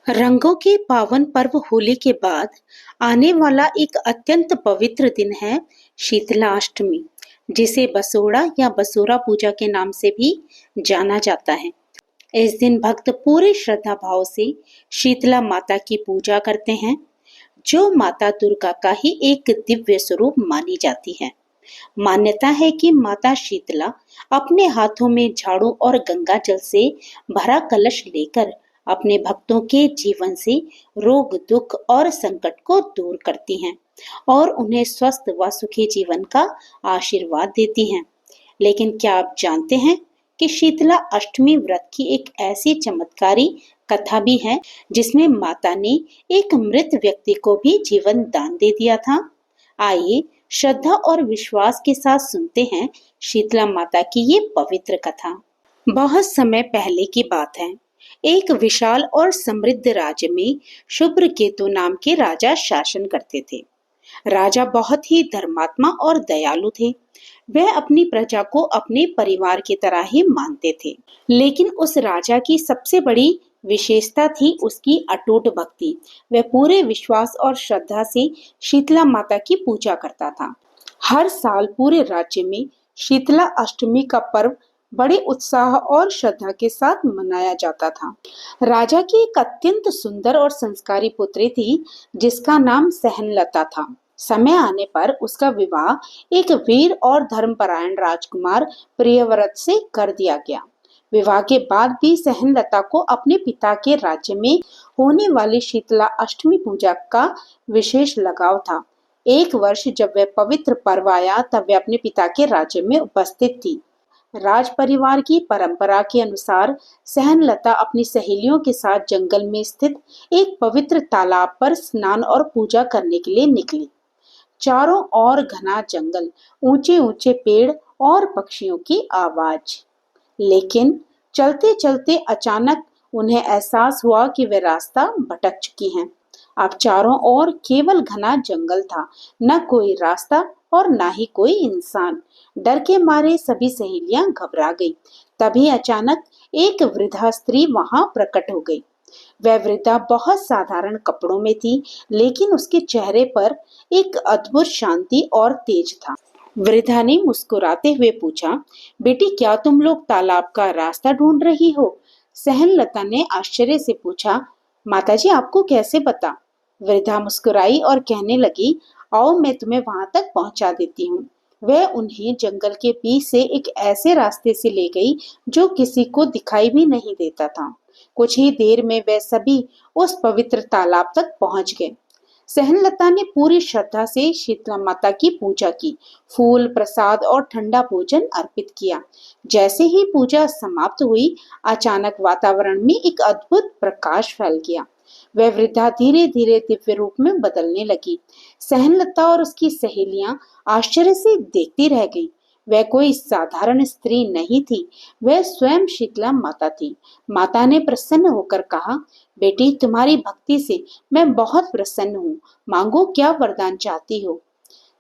रंगों के पावन पर्व होली के बाद आने वाला एक अत्यंत पवित्र दिन है शीतला अष्टमी, जिसे बसोड़ा या बसोरा पूजा के नाम से भी जाना जाता है। इस दिन भक्त पूरे श्रद्धा भाव से शीतला माता की पूजा करते हैं, जो माता दुर्गा का ही एक दिव्य स्वरूप मानी जाती है। मान्यता है कि माता शीतला अपने हाथों में झाड़ू और गंगा जल से भरा कलश लेकर अपने भक्तों के जीवन से रोग दुख और संकट को दूर करती हैं और उन्हें स्वस्थ व सुखी जीवन का आशीर्वाद देती हैं। लेकिन क्या आप जानते हैं कि शीतला अष्टमी व्रत की एक ऐसी चमत्कारी कथा भी है जिसमें माता ने एक मृत व्यक्ति को भी जीवन दान दे दिया था। आइए श्रद्धा और विश्वास के साथ सुनते हैं शीतला माता की ये पवित्र कथा। बहुत समय पहले की बात है। एक विशाल और समृद्ध राज्य में शुभ्रकेतु नाम के राजा शासन करते थे। राजा बहुत ही धर्मात्मा और दयालु थे। वह अपनी प्रजा को अपने परिवार की तरह ही मानते थे। लेकिन उस राजा की सबसे बड़ी विशेषता थी उसकी अटूट भक्ति। वह पूरे विश्वास और श्रद्धा से शीतला माता की पूजा करता था। हर साल पूरे राज्य में शीतला अष्टमी का पर्व बड़े उत्साह और श्रद्धा के साथ मनाया जाता था। राजा की एक अत्यंत सुंदर और संस्कारी पुत्री थी जिसका नाम सहनलता था। समय आने पर उसका विवाह एक वीर और धर्मपरायण राजकुमार प्रियव्रत से कर दिया गया। विवाह के बाद भी सहनलता को अपने पिता के राज्य में होने वाली शीतला अष्टमी पूजा का विशेष लगाव था। एक वर्ष जब वह पवित्र पर्व आया तब वह अपने पिता के राज्य में उपस्थित थी। राज परिवार की परंपरा के अनुसार सहनलता अपनी सहेलियों के साथ जंगल में स्थित एक पवित्र तालाब पर स्नान और पूजा करने के लिए निकली। चारों ओर घना जंगल, ऊंचे ऊंचे पेड़ और पक्षियों की आवाज। लेकिन चलते चलते अचानक उन्हें एहसास हुआ कि वे रास्ता भटक चुकी हैं। अब चारों ओर केवल घना जंगल था, न कोई रास्ता और न ही कोई इंसान। डर के मारे सभी सहेलियां घबरा गई। तभी अचानक एक वृद्धा स्त्री वहां प्रकट हो गई। वह वृद्धा बहुत साधारण कपड़ों में थी, लेकिन उसके चेहरे पर एक अद्भुत शांति और तेज था। वृद्धा ने मुस्कुराते हुए पूछा, बेटी क्या तुम लोग तालाब का रास्ता ढूंढ रही हो? सहनलता ने आश्चर्य से पूछा, माताजी आपको कैसे पता? वृद्धा मुस्कुराई और कहने लगी, आओ मैं तुम्हें वहां तक पहुंचा देती हूँ। वह उन्हें जंगल के बीच से एक ऐसे रास्ते से ले गई जो किसी को दिखाई भी नहीं देता था। कुछ ही देर में वे सभी उस पवित्र तालाब तक पहुंच गए। सहनलता ने पूरी श्रद्धा से शीतला माता की पूजा की, फूल प्रसाद और ठंडा भोजन अर्पित किया। जैसे ही पूजा समाप्त हुई, अचानक वातावरण में एक अद्भुत प्रकाश फैल गया। वह वृद्धा धीरे धीरे दिव्य रूप में बदलने लगी। सहनलता और उसकी सहेलियां आश्चर्य से देखती रह गईं। वह कोई साधारण स्त्री नहीं थी, वह स्वयं शीतला माता थी। माता ने प्रसन्न होकर कहा, बेटी तुम्हारी भक्ति से मैं बहुत प्रसन्न हूँ। मांगो क्या वरदान चाहती हो?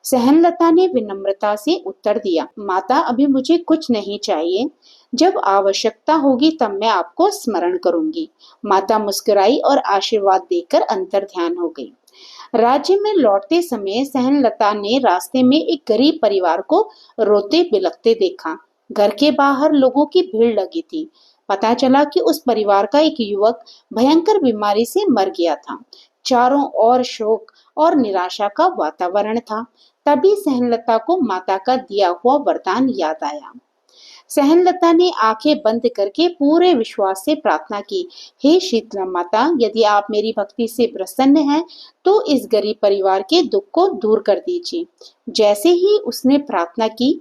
सहनलता ने विनम्रता से उत्तर दिया, माता अभी मुझे कुछ नहीं चाहिए। जब आवश्यकता होगी तब मैं आपको स्मरण करूंगी। माता मुस्कुराई और आशीर्वाद देकर अंतर ध्यान हो गई। राज्य में लौटते समय सहनलता ने रास्ते में एक गरीब परिवार को रोते बिलखते देखा। घर के बाहर लोगों की भीड़ लगी थी। पता चला कि उस परिवार का एक युवक भयंकर बीमारी से मर गया था। चारों ओर शोक और निराशा का वातावरण था। तभी सहनलता को माता का दिया हुआ वरदान याद आया। सहनलता ने आंखें बंद करके पूरे विश्वास से प्रार्थना की, हे शीतला माता यदि आप मेरी भक्ति से प्रसन्न हैं तो इस गरीब परिवार के दुख को दूर कर दीजिए। जैसे ही उसने प्रार्थना की,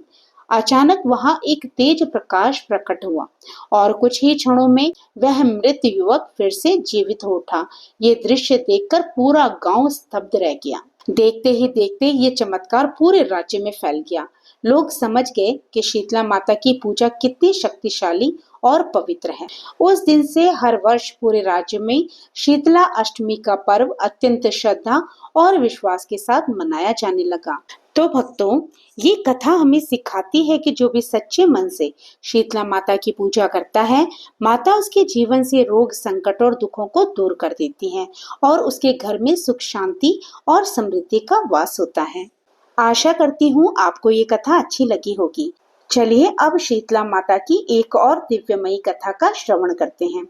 अचानक वहां एक तेज प्रकाश प्रकट हुआ और कुछ ही क्षणों में वह मृत युवक फिर से जीवित हो उठा। ये दृश्य देखकर पूरा गांव स्तब्ध रह गया। देखते ही देखते ये चमत्कार पूरे राज्य में फैल गया। लोग समझ गए कि शीतला माता की पूजा कितनी शक्तिशाली और पवित्र है। उस दिन से हर वर्ष पूरे राज्य में शीतला अष्टमी का पर्व अत्यंत श्रद्धा और विश्वास के साथ मनाया जाने लगा। तो भक्तों, ये कथा हमें सिखाती है कि जो भी सच्चे मन से शीतला माता की पूजा करता है, माता उसके जीवन से रोग, संकट और दुखों को दूर कर देती है और उसके घर में सुख, शांति और समृद्धि का वास होता है। आशा करती हूँ आपको ये कथा अच्छी लगी होगी। चलिए अब शीतला माता की एक और दिव्यमयी कथा का श्रवण करते हैं।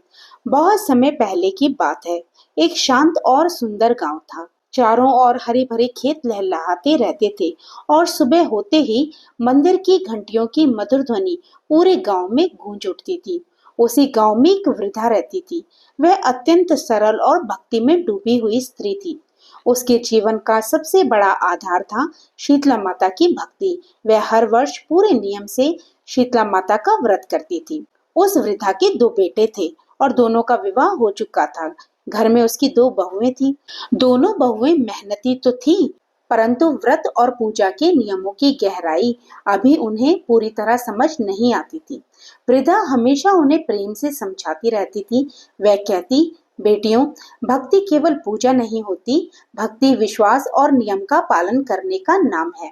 बहुत समय पहले की बात है। एक शांत और सुंदर गांव था। चारों ओर हरे भरे खेत लहलहाते रहते थे और सुबह होते ही मंदिर की घंटियों की मधुर ध्वनि पूरे गांव में गूंज उठती थी। उसी गांव में एक वृद्धा रहती थी। वह अत्यंत सरल और भक्ति में डूबी हुई स्त्री थी। उसके जीवन का सबसे बड़ा आधार था शीतला माता की भक्ति। वह हर वर्ष पूरे नियम से शीतला माता का व्रत करती थी। उस वृद्धा के दो बेटे थे और दोनों का विवाह हो चुका था। घर में उसकी दो बहुएं थीं। दोनों बहुएं मेहनती तो थीं, परंतु व्रत और पूजा के नियमों की गहराई अभी उन्हें पूरी तरह समझ नहीं आती थी। वृद्धा हमेशा उन्हें प्रेम से समझाती रहती थी। वह कहती, बेटियों, भक्ति केवल पूजा नहीं होती, भक्ति विश्वास और नियम का पालन करने का नाम है।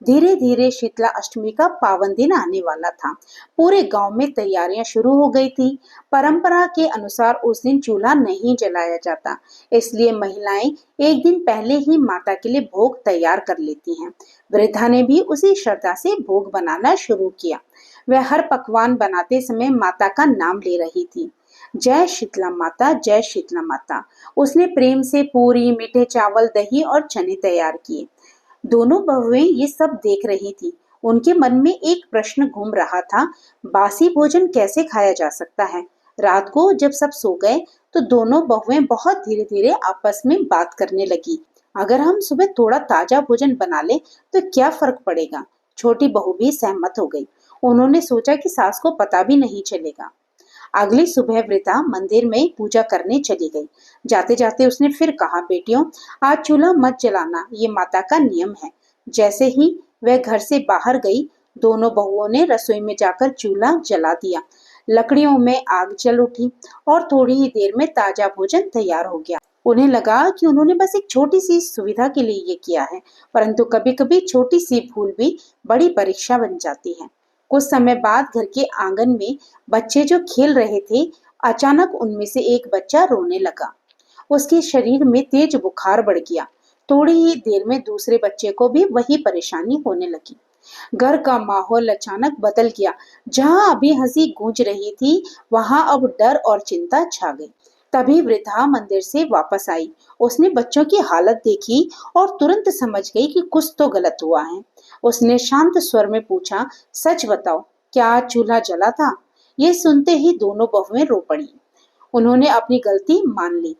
धीरे धीरे शीतला अष्टमी का पावन दिन आने वाला था। पूरे गांव में तैयारियां शुरू हो गई थी। परंपरा के अनुसार उस दिन चूल्हा नहीं जलाया जाता, इसलिए महिलाएं एक दिन पहले ही माता के लिए भोग तैयार कर लेती हैं। वृद्धा ने भी उसी श्रद्धा से भोग बनाना शुरू किया। वह हर पकवान बनाते समय माता का नाम ले रही थी। जय शीतला माता, जय शीतला माता। उसने प्रेम से पूरी, मीठे चावल, दही और चने तैयार किए। दोनों बहुएं ये सब देख रही थी। उनके मन में एक प्रश्न घूम रहा था, बासी भोजन कैसे खाया जा सकता है। रात को जब सब सो गए तो दोनों बहुएं बहुत धीरे धीरे आपस में बात करने लगी। अगर हम सुबह थोड़ा ताजा भोजन बना ले तो क्या फर्क पड़ेगा। छोटी बहू भी सहमत हो गई। उन्होंने सोचा कि सास को पता भी नहीं चलेगा। अगली सुबह वृद्धा मंदिर में पूजा करने चली गई। जाते जाते उसने फिर कहा, बेटियों, आज चूल्हा मत जलाना, ये माता का नियम है। जैसे ही वह घर से बाहर गई, दोनों बहुओं ने रसोई में जाकर चूल्हा जला दिया। लकड़ियों में आग जल उठी और थोड़ी ही देर में ताजा भोजन तैयार हो गया। उन्हें लगा कि उन्होंने बस एक छोटी सी सुविधा के लिए ये किया है, परंतु कभी कभी छोटी सी भूल भी बड़ी परीक्षा बन जाती है। कुछ समय बाद घर के आंगन में बच्चे जो खेल रहे थे, अचानक उनमें से एक बच्चा रोने लगा। उसके शरीर में तेज बुखार बढ़ गया। थोड़ी ही देर में दूसरे बच्चे को भी वही परेशानी होने लगी। घर का माहौल अचानक बदल गया। जहां अभी हंसी गूंज रही थी, वहां अब डर और चिंता छा गई। तभी वृद्धा मंदिर से वापस आई। उसने बच्चों की हालत देखी और तुरंत समझ गई कि कुछ तो गलत हुआ है। उसने शांत स्वर में पूछा, सच बताओ, क्या आज चूल्हा जला था? ये सुनते ही दोनों बहुएं रो पड़ी। उन्होंने अपनी गलती मान ली।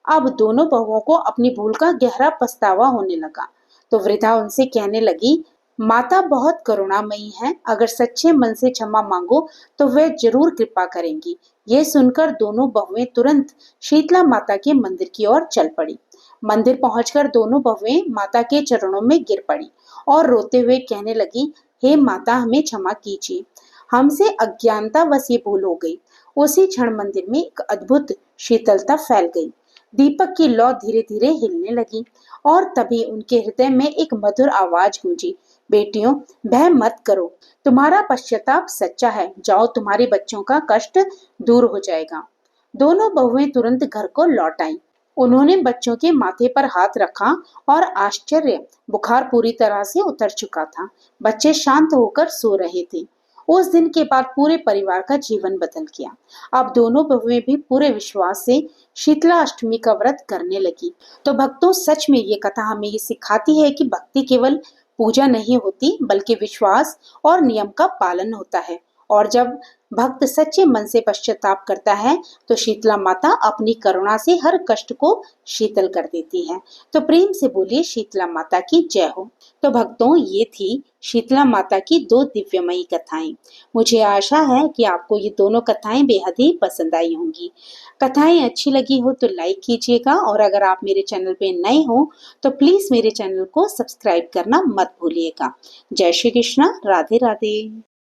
अब दोनों बहुओं को अपनी भूल का गहरा पछतावा होने लगा। तो वृद्धा उनसे कहने लगी, माता बहुत करुणामयी है। अगर सच्चे मन से क्षमा मांगो तो वह जरूर कृपा करेंगी। ये सुनकर दोनों बहुएं तुरंत शीतला माता के मंदिर की ओर चल पड़ी। मंदिर पहुंचकर दोनों बहुएं माता के चरणों में गिर पड़ी और रोते हुए कहने लगी, हे माता, हमें क्षमा कीजिए, हमसे अज्ञानतावश ये भूल हो गई। उसी क्षण मंदिर में एक अद्भुत शीतलता फैल गई। दीपक की लौ धीरे धीरे हिलने लगी और तभी उनके हृदय में एक मधुर आवाज गूंजी, बेटियों, भय मत करो, तुम्हारा पश्चाताप सच्चा है। जाओ, तुम्हारे बच्चों का कष्ट दूर हो जाएगा। दोनों बहुएं तुरंत घर को लौट आईं। उन्होंने बच्चों के माथे पर हाथ रखा और आश्चर्य, बुखार पूरी तरह से उतर चुका था। बच्चे शांत होकर सो रहे थे। उस दिन के बाद पूरे परिवार का जीवन बदल गया। अब दोनों बहुएं भी पूरे विश्वास से शीतला अष्टमी का व्रत करने लगी। तो भक्तों, सच में ये कथा हमें ये सिखाती है कि भक्ति केवल पूजा नहीं होती, बल्कि विश्वास और नियम का पालन होता है। और जब भक्त सच्चे मन से पश्चाताप करता है तो शीतला माता अपनी करुणा से हर कष्ट को शीतल कर देती है। तो प्रेम से बोलिए, शीतला माता की जय हो। तो भक्तों, ये थी शीतला माता की दो दिव्यमयी कथाएं। मुझे आशा है कि आपको ये दोनों कथाएं बेहद ही पसंद आई होंगी। कथाएं अच्छी लगी हो तो लाइक कीजिएगा और अगर आप मेरे चैनल पे नए हो तो प्लीज मेरे चैनल को सब्सक्राइब करना मत भूलिएगा। जय श्री कृष्णा, राधे राधे।